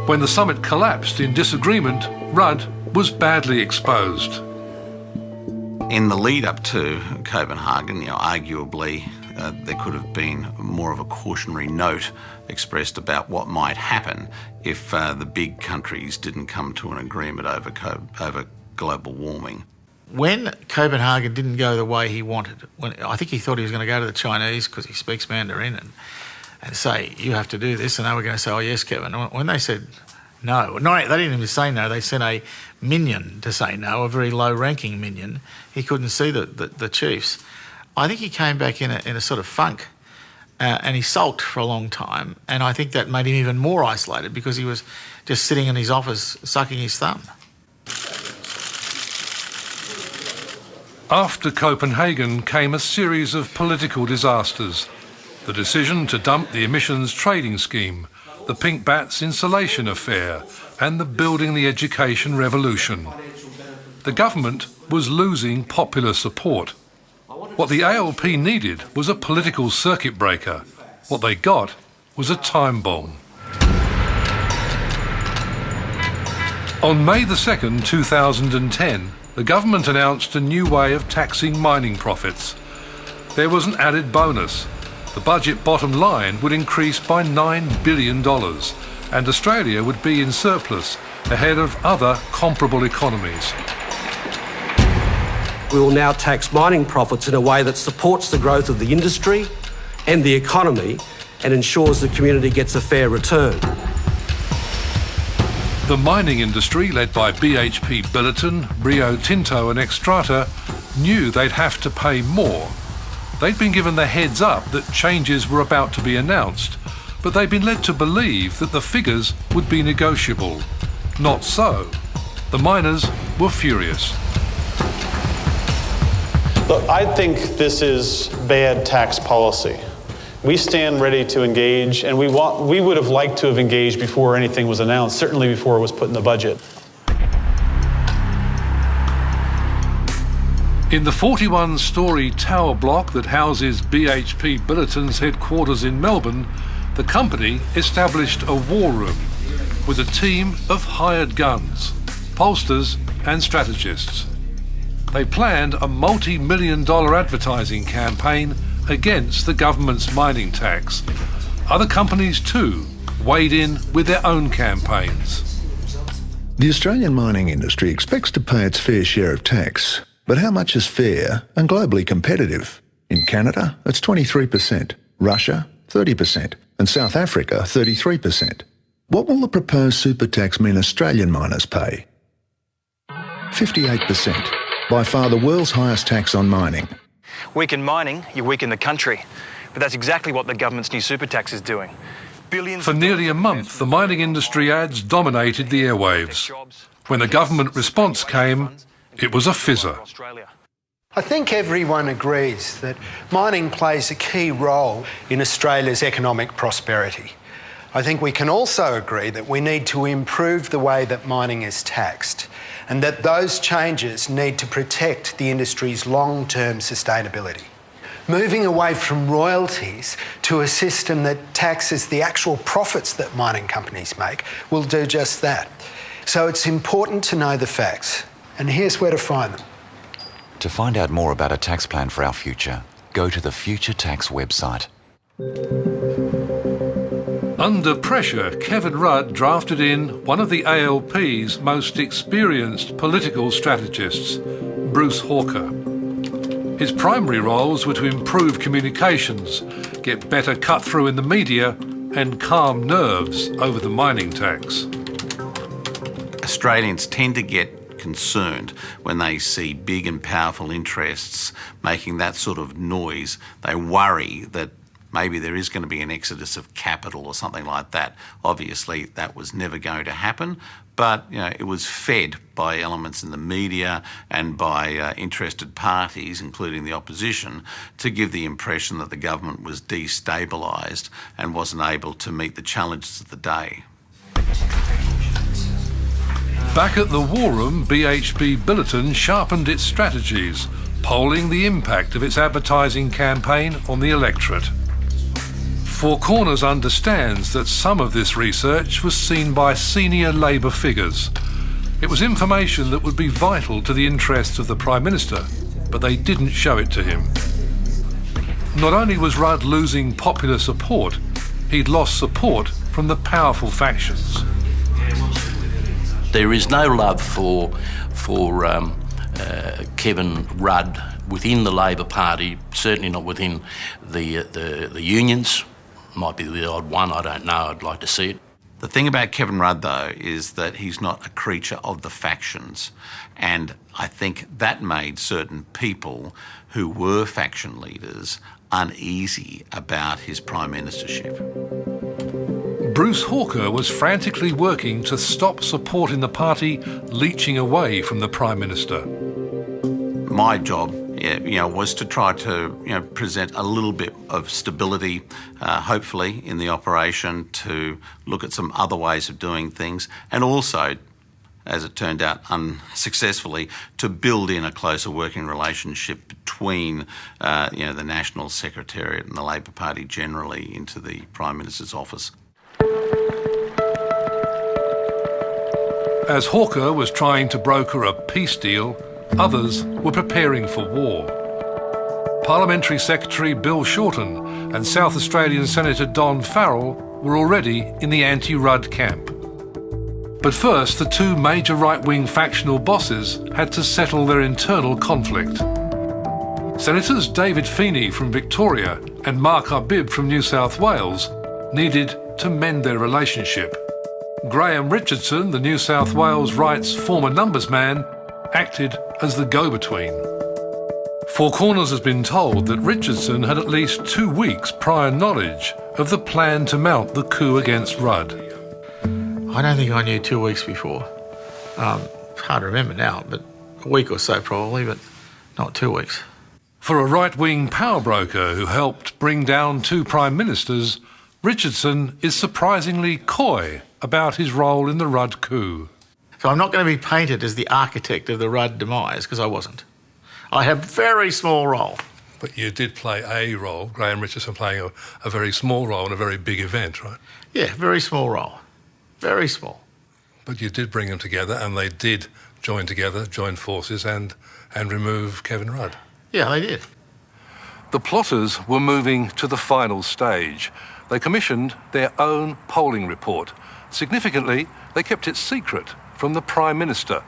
When the summit collapsed in disagreement, Rudd was badly exposed. In the lead up to Copenhagen, arguably there could have been more of a cautionary note expressed about what might happen if the big countries didn't come to an agreement over global warming. When Copenhagen didn't go the way he wanted, I think he thought he was going to go to the Chinese because he speaks Mandarin and say, you have to do this, and they were going to say, oh yes, Kevin. When they said no, they didn't even say no, they sent a minion to say no, a very low-ranking minion. He couldn't see the chiefs. I think he came back in a sort of funk and he sulked for a long time, and I think that made him even more isolated because he was just sitting in his office sucking his thumb. After Copenhagen came a series of political disasters. The decision to dump the emissions trading scheme, the Pink Bats insulation affair, and the Building the Education revolution. The government was losing popular support. What the ALP needed was a political circuit breaker. What they got was a time bomb. On May the 2nd, 2010, the government announced a new way of taxing mining profits. There was an added bonus. The budget bottom line would increase by $9 billion, and Australia would be in surplus ahead of other comparable economies. We will now tax mining profits in a way that supports the growth of the industry and the economy and ensures the community gets a fair return. The mining industry, led by BHP Billiton, Rio Tinto and Xstrata, knew they'd have to pay more. They'd been given the heads up that changes were about to be announced, but they'd been led to believe that the figures would be negotiable. Not so. The miners were furious. Look, I think this is bad tax policy. We stand ready to engage, and we would have liked to have engaged before anything was announced, certainly before it was put in the budget. In the 41-storey tower block that houses BHP Billiton's headquarters in Melbourne, the company established a war room with a team of hired guns, pollsters and strategists. They planned a multi-million-dollar advertising campaign against the government's mining tax. Other companies too weighed in with their own campaigns. The Australian mining industry expects to pay its fair share of tax, but how much is fair and globally competitive? In Canada, it's 23%, Russia, 30%, and South Africa, 33%. What will the proposed super tax mean Australian miners pay? 58%, by far the world's highest tax on mining. Weaken mining, you weaken the country. But that's exactly what the government's new super tax is doing. For nearly a month, the mining industry ads dominated the airwaves. When the government response came, it was a fizzer. I think everyone agrees that mining plays a key role in Australia's economic prosperity. I think we can also agree that we need to improve the way that mining is taxed, and that those changes need to protect the industry's long-term sustainability. Moving away from royalties to a system that taxes the actual profits that mining companies make will do just that. So it's important to know the facts, and here's where to find them. To find out more about a tax plan for our future, go to the Future Tax website. Under pressure, Kevin Rudd drafted in one of the ALP's most experienced political strategists, Bruce Hawker. His primary roles were to improve communications, get better cut-through in the media, and calm nerves over the mining tax. Australians tend to get concerned when they see big and powerful interests making that sort of noise. They worry that maybe there is going to be an exodus of capital or something like that. Obviously, that was never going to happen, but it was fed by elements in the media and by interested parties, including the opposition, to give the impression that the government was destabilised and wasn't able to meet the challenges of the day. Back at the War Room, BHP Billiton sharpened its strategies, polling the impact of its advertising campaign on the electorate. Four Corners understands that some of this research was seen by senior Labour figures. It was information that would be vital to the interests of the Prime Minister, but they didn't show it to him. Not only was Rudd losing popular support, he'd lost support from the powerful factions. There is no love for Kevin Rudd within the Labor Party, certainly not within the unions. Might be the odd one, I don't know, I'd like to see it. The thing about Kevin Rudd, though, is that he's not a creature of the factions. And I think that made certain people who were faction leaders uneasy about his prime ministership. Bruce Hawker was frantically working to stop support in the party leaching away from the Prime Minister. My job, was to try to, present a little bit of stability, hopefully, in the operation, to look at some other ways of doing things, and also, as it turned out unsuccessfully, to build in a closer working relationship between, the National Secretariat and the Labor Party generally into the Prime Minister's office. As Hawker was trying to broker a peace deal, others were preparing for war. Parliamentary Secretary Bill Shorten and South Australian Senator Don Farrell were already in the anti-Rudd camp. But first, the two major right-wing factional bosses had to settle their internal conflict. Senators David Feeney from Victoria and Mark Arbib from New South Wales needed to mend their relationship. Graham Richardson, the New South Wales Right's former numbers man, acted as the go-between. Four Corners has been told that Richardson had at least 2 weeks prior knowledge of the plan to mount the coup against Rudd. I don't think I knew 2 weeks before. It's hard to remember now, but a week or so probably, but not 2 weeks. For a right-wing power broker who helped bring down two prime ministers, Richardson is surprisingly coy about his role in the Rudd coup. So I'm not going to be painted as the architect of the Rudd demise, because I wasn't. I had a very small role. But you did play a role, Graham Richardson playing a very small role in a very big event, right? Yeah, very small role. Very small. But you did bring them together, and they did join together, join forces and remove Kevin Rudd. Yeah, they did. The plotters were moving to the final stage. They commissioned their own polling report. Significantly, they kept it secret from the Prime Minister.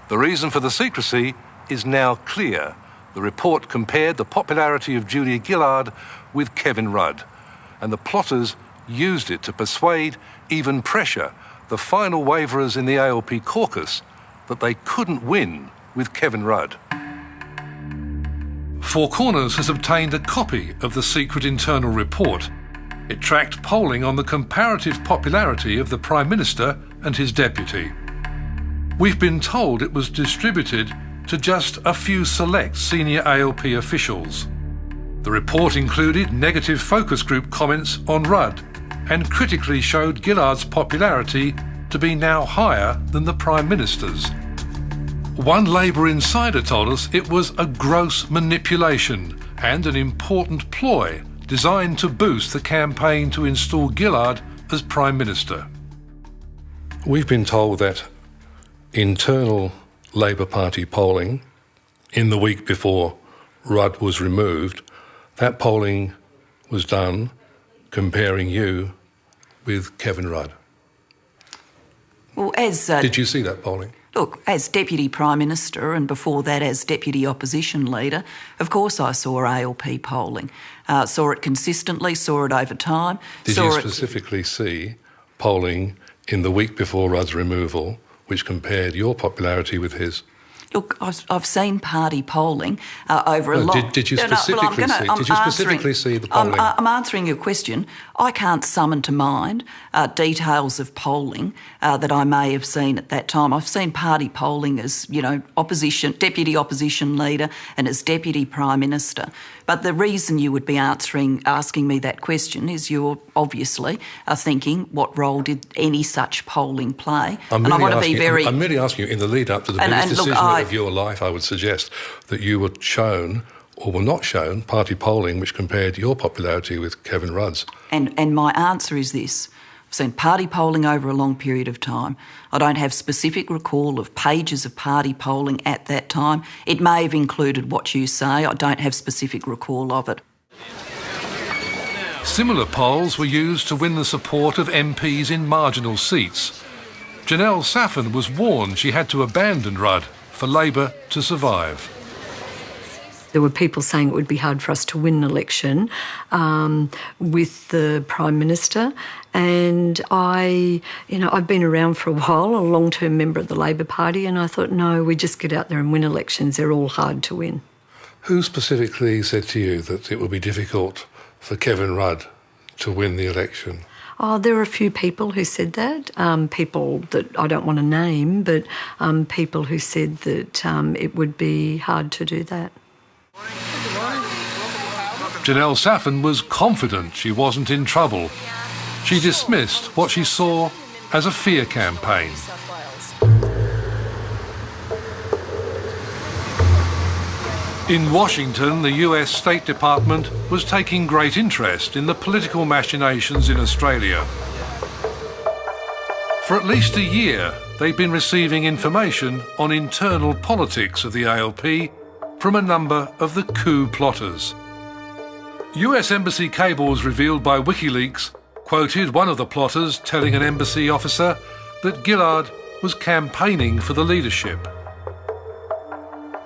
The reason for the secrecy is now clear. The report compared the popularity of Julia Gillard with Kevin Rudd, and the plotters used it to persuade, even pressure, the final waverers in the ALP caucus that they couldn't win with Kevin Rudd. Four Corners has obtained a copy of the secret internal report. It tracked polling on the comparative popularity of the Prime Minister and his deputy. We've been told it was distributed to just a few select senior ALP officials. The report included negative focus group comments on Rudd and critically showed Gillard's popularity to be now higher than the Prime Minister's. One Labour insider told us it was a gross manipulation and an important ploy designed to boost the campaign to install Gillard as Prime Minister. We've been told that internal Labour Party polling in the week before Rudd was removed, that polling was done comparing you with Kevin Rudd. Well, as did you see that polling? Look, as Deputy Prime Minister and before that as Deputy Opposition Leader, of course I saw ALP polling. Saw it consistently, saw it over time. Did you specifically see polling in the week before Rudd's removal which compared your popularity with his? Look, I've seen party polling over a lot. Did you specifically see the polling? I'm answering your question. I can't summon to mind details of polling that I may have seen at that time. I've seen party polling as, Deputy Opposition Leader and as Deputy Prime Minister. But the reason you would be asking me that question is you're obviously thinking, what role did any such polling play? I'm merely asking you, in the lead up to the biggest decision of your life, I would suggest that you were shown or were not shown party polling which compared your popularity with Kevin Rudd's? And my answer is this. I've seen party polling over a long period of time. I don't have specific recall of pages of party polling at that time. It may have included what you say. I don't have specific recall of it. Similar polls were used to win the support of MPs in marginal seats. Janelle Saffin was warned she had to abandon Rudd for Labor to survive. There were people saying it would be hard for us to win an election with the Prime Minister. And I've been around for a while, a long-term member of the Labor Party, and I thought, no, we just get out there and win elections. They're all hard to win. Who specifically said to you that it would be difficult for Kevin Rudd to win the election? Oh, there are a few people who said that, people that I don't want to name, but people who said that it would be hard to do that. Janelle Saffin was confident she wasn't in trouble. She dismissed what she saw as a fear campaign. In Washington, the US State Department was taking great interest in the political machinations in Australia. For at least a year, they've been receiving information on internal politics of the ALP from a number of the coup plotters. US Embassy cables revealed by WikiLeaks quoted one of the plotters telling an embassy officer that Gillard was campaigning for the leadership.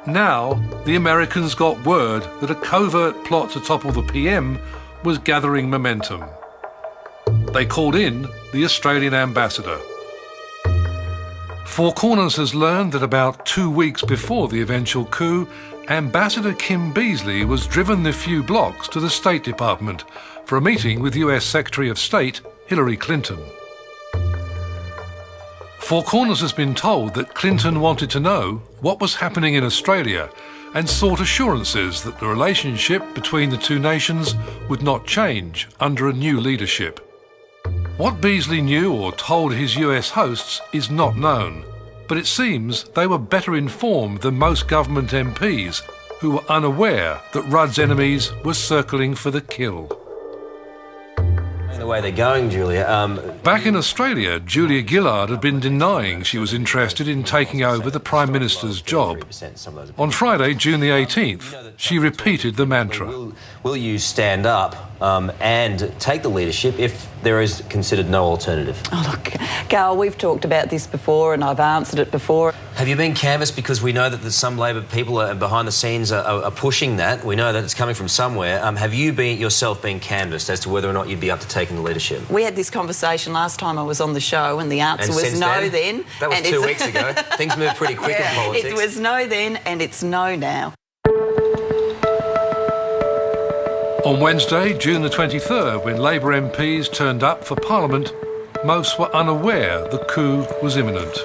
Now, the Americans got word that a covert plot to topple the PM was gathering momentum. They called in the Australian ambassador. Four Corners has learned that about 2 weeks before the eventual coup, Ambassador Kim Beazley was driven the few blocks to the State Department for a meeting with US Secretary of State Hillary Clinton. Four Corners has been told that Clinton wanted to know what was happening in Australia and sought assurances that the relationship between the two nations would not change under a new leadership. What Beazley knew or told his US hosts is not known, but it seems they were better informed than most government MPs who were unaware that Rudd's enemies were circling for the kill. The way they're going, Julia. Back in Australia, Julia Gillard had been denying she was interested in taking over the Prime Minister's job. On Friday, June the 18th, she repeated the mantra. Will you stand up and take the leadership if there is considered no alternative? Oh, look, Carl, we've talked about this before and I've answered it before. Have you been canvassed? Because we know that some Labor people are behind the scenes are pushing that. We know that it's coming from somewhere. Have you yourself been canvassed as to whether or not you'd be up to taking the leadership? We had this conversation last time I was on the show and the answer was no then. That was 2 weeks ago. Things move pretty quick in politics. It was no then and it's no now. On Wednesday, June the 23rd, when Labor MPs turned up for Parliament, most were unaware the coup was imminent.